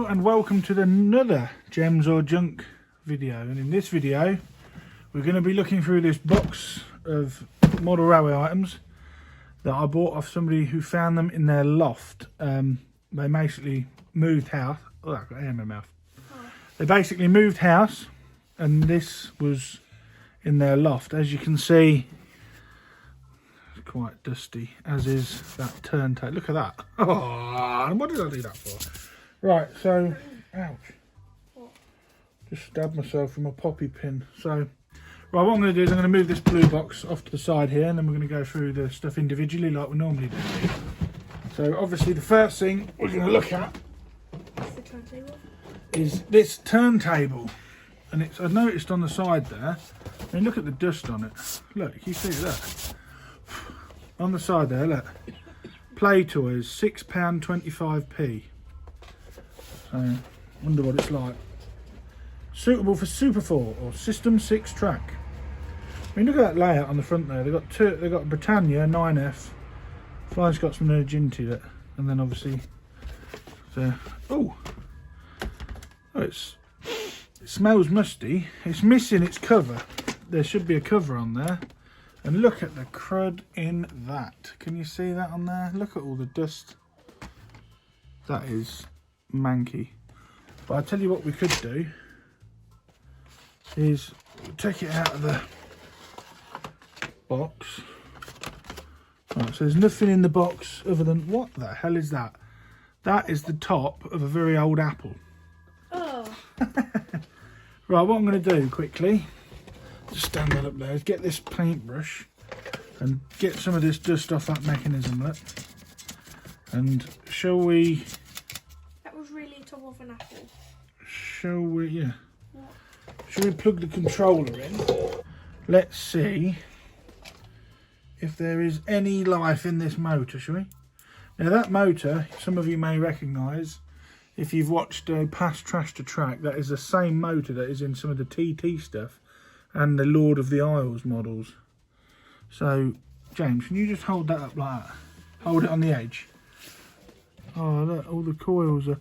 Hello and welcome to another Gems or Junk video, and in this video we're going to be looking through this box of model railway items that I bought off somebody who found them in their loft. They basically moved house. Oh, I've got air in my mouth. They basically moved house and this was in their loft. As you can see, it's quite dusty, as is that turntable. Look at that. Oh, what did I do that for? Right, so, ouch, just stabbed myself with my poppy pin. So, right, what I'm going to do is I'm going to move this blue box off to the side here, and then we're going to go through the stuff individually like we normally do. So, obviously the first thing we're going to look at is this turntable. And it's, I noticed on the side there, I mean, look at the dust on it. Look, you see that? On the side there, look. Play Toys, £6.25p. So, wonder what it's like. Suitable for Super 4 or System 6 track. I mean, look at that layout on the front there. They've got two. They've got Britannia 9F, Flying Scotsman and a Ginty, and then obviously the it smells musty. It's missing its cover. There should be a cover on there. And look at the crud in that. Can you see that on there? Look at all the dust. That is manky. But I tell you what we could do is take it out of the box. Right, so there's nothing in the box other than, what the hell is that? That is the top of a very old apple. Oh. Right, what I'm going to do quickly, just stand that up there, is get this paintbrush and get some of this dust off that mechanism, look. And shall we... That was really top of an apple. Shall we, yeah. What? Shall we plug the controller in? Let's see if there is any life in this motor, shall we? Now that motor, some of you may recognise, if you've watched past Trash to Track, that is the same motor that is in some of the TT stuff and the Lord of the Isles models. So, James, can you just hold that up like that? Hold it on the edge. Oh, look, all the coils are...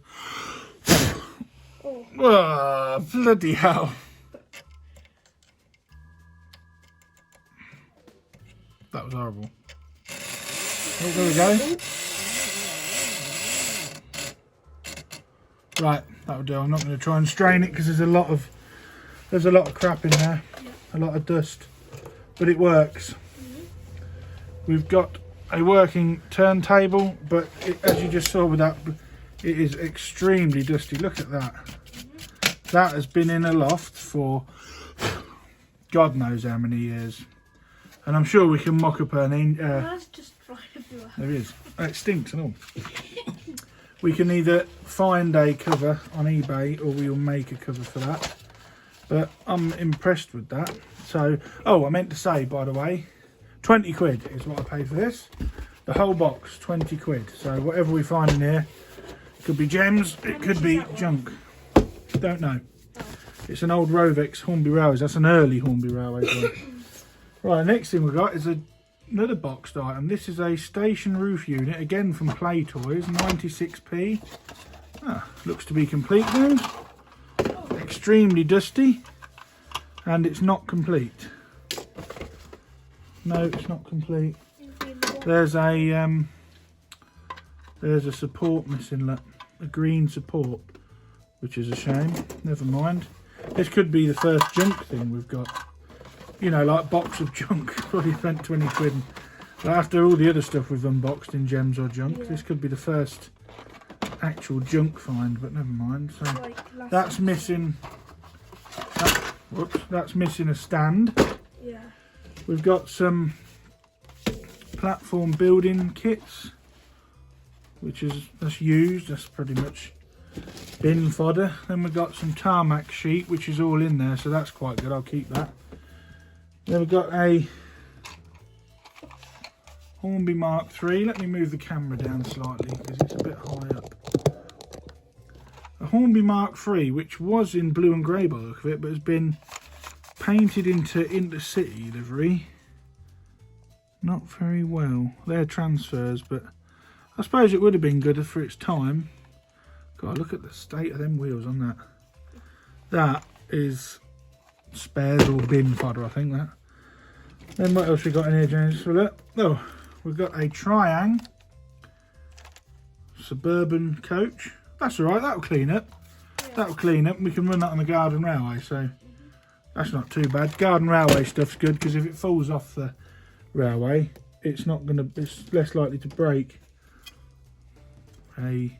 Oh, bloody hell. That was horrible. Oh, there we go. Right, that'll do. I'm not going to try and strain it because there's a lot of crap in there, a lot of dust, but it works. We've got a working turntable, but as you just saw with that, it is extremely dusty. Look at that. That has been in a loft for God knows how many years, and I'm sure we can mock up an. That's just flying everywhere. There is. It stinks and all. We can either find a cover on eBay or we'll make a cover for that. But I'm impressed with that. So, oh, I meant to say, by the way, 20 quid is what I paid for this. The whole box, 20 quid. So whatever we find in here, it could be gems, it could be junk. Don't know. It's an old Rovex Hornby Railways. That's an early Hornby Railways one. Right, next thing we've got is another boxed item. This is a station roof unit, again from Play Toys, 96p. Ah, looks to be complete now. Extremely dusty, and it's not complete. No, it's not complete. There's a support missing, look, a green support, which is a shame. Never mind. This could be the first junk thing we've got. You know, like box of junk. Probably spent 20 quid. But after all the other stuff we've unboxed in Gems or Junk, this could be the first actual junk find, but never mind. So like that's missing. Whoops, that's missing a stand. Yeah. We've got some platform building kits, that's used. That's pretty much bin fodder. Then we've got some tarmac sheet, which is all in there, so that's quite good. I'll keep that. Then we've got a Hornby Mark III. Let me move the camera down slightly because it's a bit high up. A Hornby Mark III, which was in blue and grey by the look of it, but has been painted into Intercity livery. Not very well. They're transfers, but I suppose it would have been good for its time. God, look at the state of them wheels on that. That is spares or bin fodder, I think that. Then what else we got in here, James? So look. Oh, we've got a Triang suburban coach. That's all right, that'll clean up. Yeah. That'll clean up. We can run that on the garden railway, so that's not too bad. Garden railway stuff's good because if it falls off the railway, it's less likely to break. A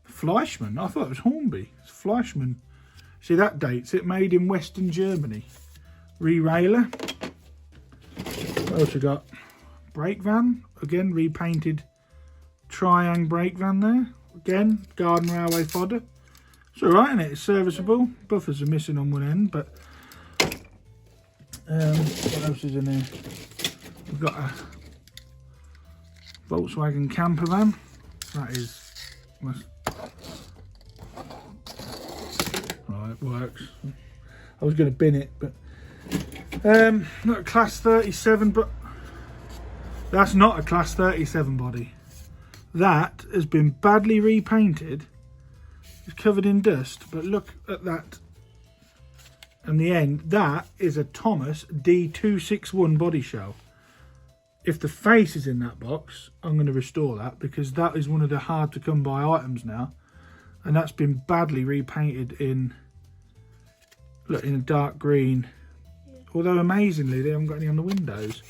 Fleischmann. I thought it was Hornby. It's Fleischmann. See, that dates it. Made in Western Germany. Re-railer. What else we got? Brake van. Again, repainted Triang brake van there. Again, garden railway fodder. It's alright, isn't it? It's serviceable. Buffers are missing on one end, but what else is in here? We've got a Volkswagen camper van. That is, right, it works. I was going to bin it, but not a class 37, but that's not a class 37 body. That has been badly repainted. It's covered in dust, but look at that. And the end, that is a Thomas D261 body shell. If the face is in that box, I'm going to restore that because that is one of the hard to come by items now. And that's been badly repainted in, look, in a dark green. Yeah. Although amazingly, they haven't got any on the windows.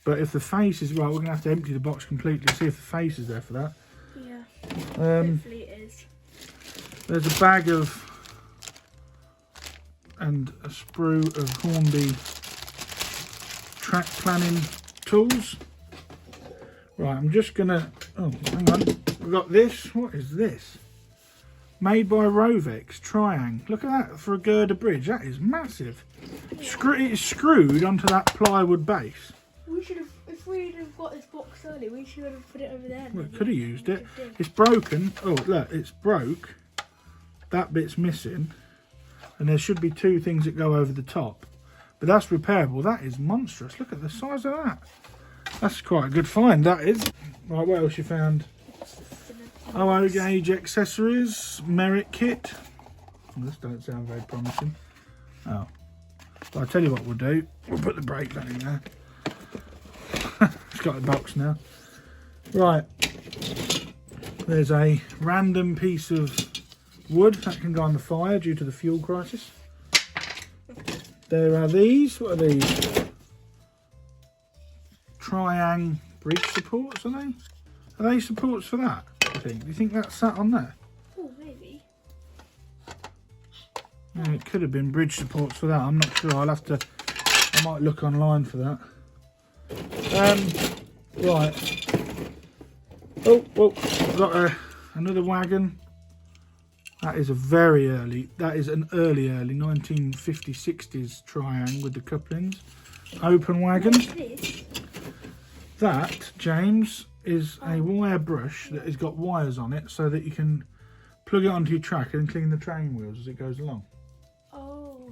But if the face is right, we're going to have to empty the box completely, see if the face is there for that. Yeah, hopefully it is. There's a bag of, and a sprue of Hornby track planning tools. Right, I'm just gonna, oh, hang on. We've got this. What is this? Made by Rovex Triang. Look at that for a girder bridge. That is massive. Yeah. It's screwed onto that plywood base. We should have, if we'd have got this box early, we should have put it over there. Well, could have used it. It's broken. Oh, look, it's broke. That bit's missing. And there should be two things that go over the top. But that's repairable. That is monstrous. Look at the size of that. That's quite a good find, that is. Right, what else you found? OO gauge accessories, merit kit. Well, this don't sound very promising. Oh. But I'll tell you what we'll do. We'll put the brake van in there. It's got a box now. Right. There's a random piece of wood that can go on the fire due to the fuel crisis. There are these. What are these? Triang bridge supports, are they? Are they supports for that, I think? Do you think that's sat on there? Oh, maybe. Yeah, it could have been bridge supports for that. I'm not sure. I might look online for that. Right. Oh, I've got another wagon. That is that is an early 1950s, 60s Triang with the couplings. Open wagon. What's this? That, James, is a wire brush that has got wires on it so that you can plug it onto your track and clean the train wheels as it goes along. Oh.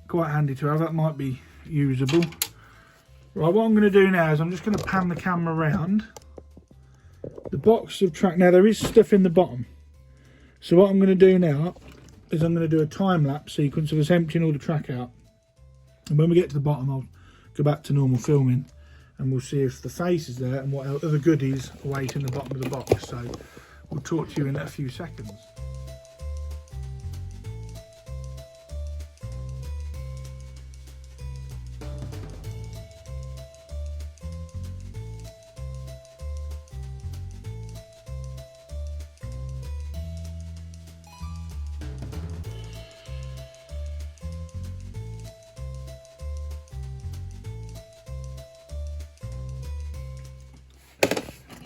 Quite handy to have. That might be usable. Right, what I'm going to do now is I'm just going to pan the camera around. The box of track. Now, there is stuff in the bottom. So what I'm going to do now is I'm going to do a time-lapse sequence of us emptying all the track out. And when we get to the bottom, I'll go back to normal filming. And we'll see if the face is there and what other goodies await in the bottom of the box. So we'll talk to you in a few seconds.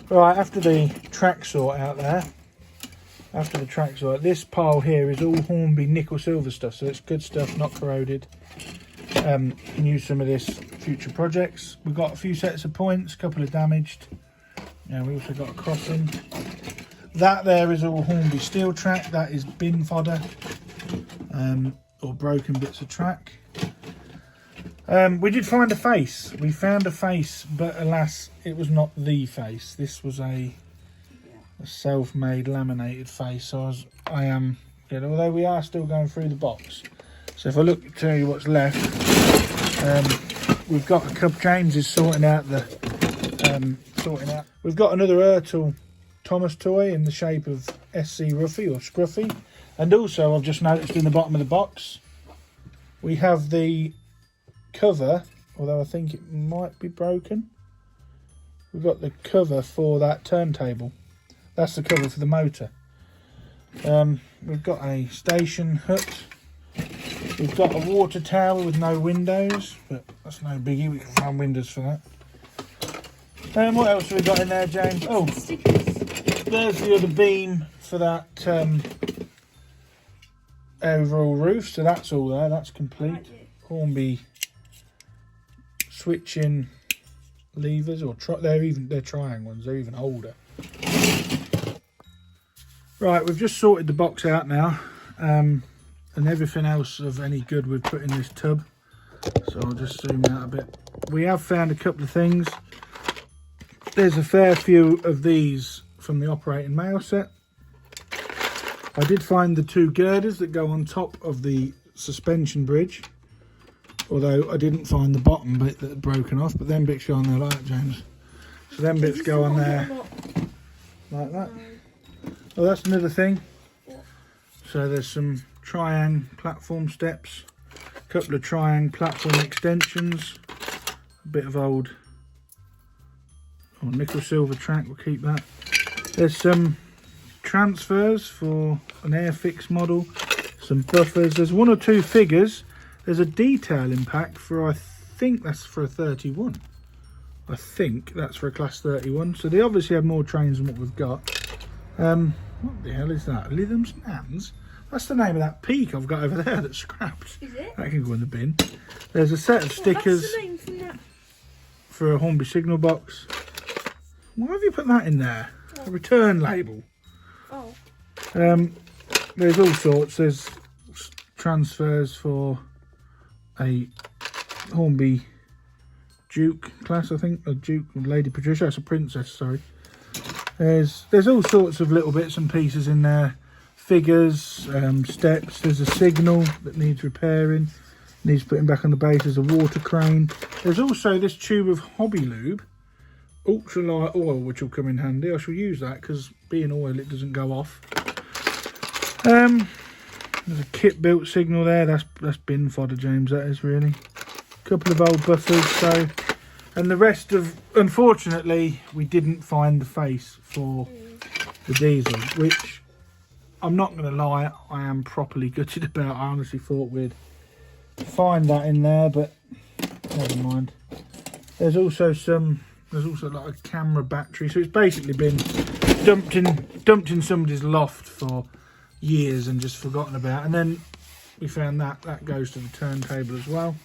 Right, after the track sort out there, this pile here is all Hornby nickel silver stuff, so it's good stuff, not corroded. Can use some of this for future projects. We've got a few sets of points, a couple of damaged. Yeah, we also got a crossing. That there is all Hornby steel track, that is bin fodder, or broken bits of track. We did find a face. We found a face, but alas, it was not the face. This was a a self-made laminated face. So I am good, although we are still going through the box. So if I look, tell you what's left, we've got a couple. James is sorting out. We've got another Ertl Thomas toy in the shape of SC Ruffy or Scruffy, and also I've just noticed in the bottom of the box we have the cover, although I think it might be broken. We've got the cover for that turntable. That's the cover for the motor. We've got a station hut. We've got a water tower with no windows, but that's no biggie. We can find windows for that. What else have we got in there, James? Oh, there's the other beam for that overall roof. So that's all there. That's complete. Hornby switching levers, or they're trying ones. They're even older. Right, we've just sorted the box out now, and everything else of any good we've put in this tub. So I'll just zoom out a bit. We have found a couple of things. There's a fair few of these from the operating mail set. I did find the 2 girders that go on top of the suspension bridge, although I didn't find the bottom bit that had broken off, but them bits go on there like that, James. So them bits go on there like that. Oh, that's another thing. So there's some Triang platform steps, a couple of Triang platform extensions, a bit of old nickel silver track, we'll keep that. There's some transfers for an Airfix model, some buffers. There's 1 or 2 figures. There's a detailing pack for, I think that's for a 31. I think that's for a class 31. So they obviously have more trains than what we've got. What the hell is that? Lytham Sands? That's the name of that peak I've got over there that's scrapped. Is it? That can go in the bin. There's a set of stickers That's the name from that. for a Hornby signal box. Why have you put that in there? A return label. Oh. There's all sorts. There's transfers for a Hornby Duke class, I think. A Duke, Lady Patricia. That's a Princess, sorry. There's all sorts of little bits and pieces in there. Figures, steps. There's a signal that needs repairing. Needs putting back on the base. There's a water crane. There's also this tube of Hobby Lube. Ultralight oil, which will come in handy. I shall use that because being oil, it doesn't go off. There's a kit built signal there. That's bin fodder, James. That is really. A couple of old buffers. So, and the rest of, unfortunately, we didn't find the face for the diesel, which I'm not going to lie, I am properly gutted about. I honestly thought we'd find that in there, but never mind. There's also like a camera battery, so it's basically been dumped in somebody's loft for years and just forgotten about. And then we found that goes to the turntable as well.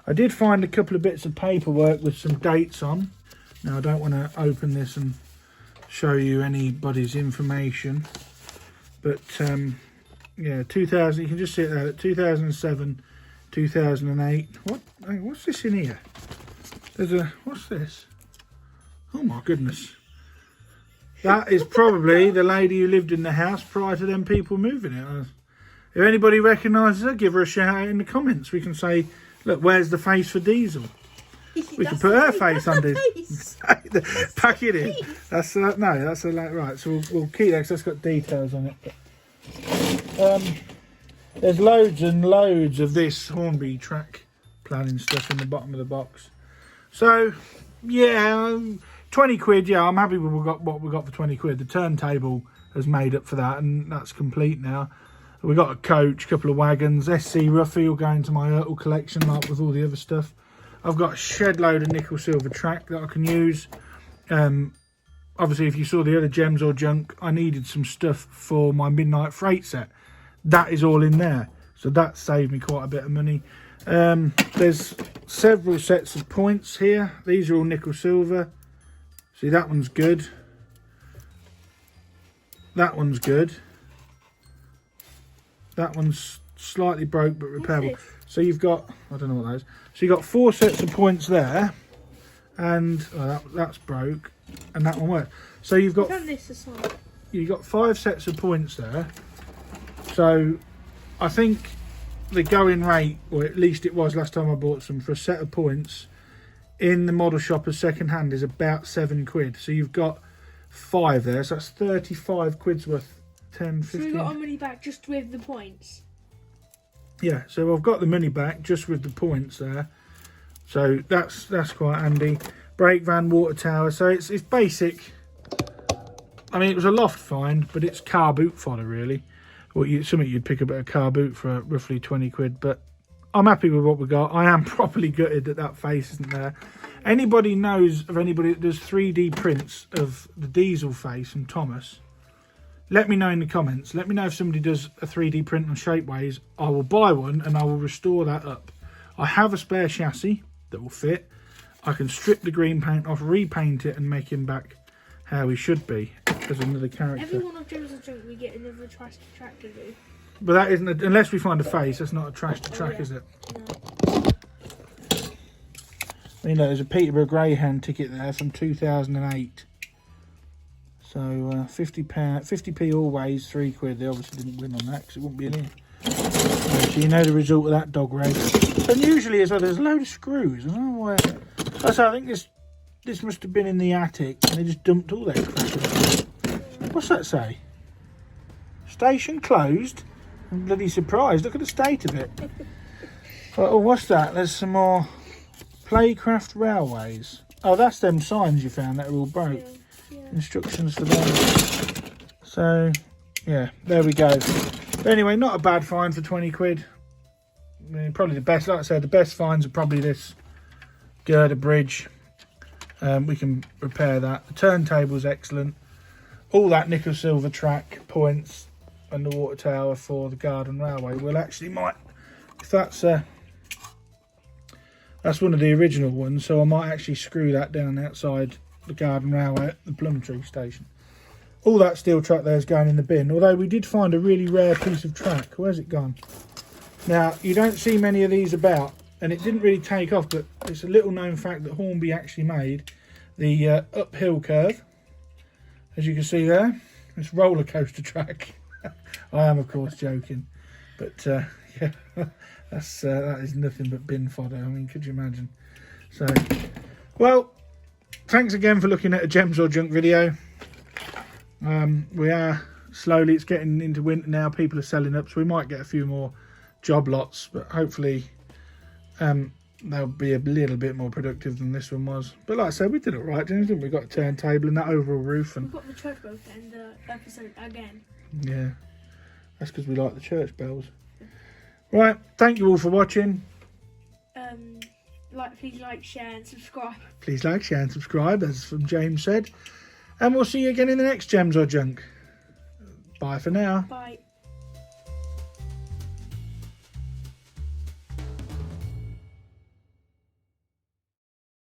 I did find a couple of bits of paperwork with some dates on. Now I don't want to open this and show you anybody's information, but yeah, 2000. You can just see it there. 2007, 2008. What's this in here? What's this? Oh my goodness. That is probably the lady who lived in the house prior to them people moving it. If anybody recognises her, give her a shout out in the comments. We can say, look, where's the face for Diesel? We can put her face on this. Pack it in. That's right. So we'll keep that because that's got details on it. But, there's loads and loads of this Hornby track planning stuff in the bottom of the box. So yeah, 20 quid. Yeah, I'm happy with what we got for 20 quid. The turntable has made up for that, and that's complete now. We got a coach, a couple of wagons, SC Ruffy will go into my Ertl collection like with all the other stuff. I've got a shed load of nickel silver track that I can use. Obviously, if you saw the other Gems or Junk, I needed some stuff for my Midnight Freight set. That is all in there, so that saved me quite a bit of money. There's several sets of points here. These are all nickel silver. See, that one's good. That one's good. That one's slightly broke but repairable. So you've got, I don't know what that is. So you've got 4 sets of points there, and that's broke, and that one works. So you've got. Turn this aside. you got 5 sets of points there. So I think the going rate, or at least it was last time I bought some, for a set of points in the model shop as second hand is about £7. So you've got 5 there, so that's 35 quid's worth. 10, 15. So we got our money back just with the points. Yeah, so I've got the money back just with the points there. So that's quite handy. Brake van, water tower. So it's basic. I mean, it was a loft find, but it's car boot fodder really. Well, something you'd pick up at a car boot for roughly 20 quid. But I'm happy with what we got. I am properly gutted that face isn't there. Anybody knows of anybody that does 3D prints of the diesel face from Thomas? Let me know in the comments. Let me know if somebody does a 3D print on Shapeways. I will buy one and I will restore that up. I have a spare chassis that will fit. I can strip the green paint off, repaint it and make him back how he should be as another character. Every one of Gems or Junk we get another trash to track to do. But that isn't, unless we find a face, that's not a trash to track, is it? No. You know, there's a Peterborough Greyhound ticket there from 2008. So 50p always, 3 quid. They obviously didn't win on that because it wouldn't be in here. So you know the result of that dog race. And usually as well, there's a load of screws. I don't know why. I think this must have been in the attic and they just dumped all that crap in. What's that say? Station closed. I'm bloody surprised. Look at the state of it. Oh, what's that? There's some more Playcraft Railways. Oh, that's them signs you found that are all broke. Yeah. Instructions for them. So yeah, there we go. But anyway, not a bad find for 20 quid. I mean, probably the best, like I said, the best finds are probably this girder bridge. We can repair that. The turntable's excellent. All that nickel silver track points and the water tower for the garden railway. Well, actually might, if that's one of the original ones, so I might actually screw that down outside the garden railway at the Plumtree station. All that steel track there is going in the bin, although we did find a really rare piece of track. Where's it gone? Now, you don't see many of these about, and it didn't really take off, but it's a little known fact that Hornby actually made the uphill curve, as you can see there. It's roller coaster track. I am, of course, joking, but yeah, that is nothing but bin fodder. I mean, could you imagine? So, well, thanks again for looking at a Gems or Junk video. We are slowly, it's getting into winter now, people are selling up, so we might get a few more job lots, but hopefully they'll be a little bit more productive than this one was. But like I said, we did it right, didn't we? We got a turntable and that overall roof, and we've got the church bell to end the episode again. Yeah, that's because we like the church bells. Right, thank you all for watching. Please like, share and subscribe. Please like, share and subscribe, as from James said. And we'll see you again in the next Gems or Junk. Bye for now. Bye.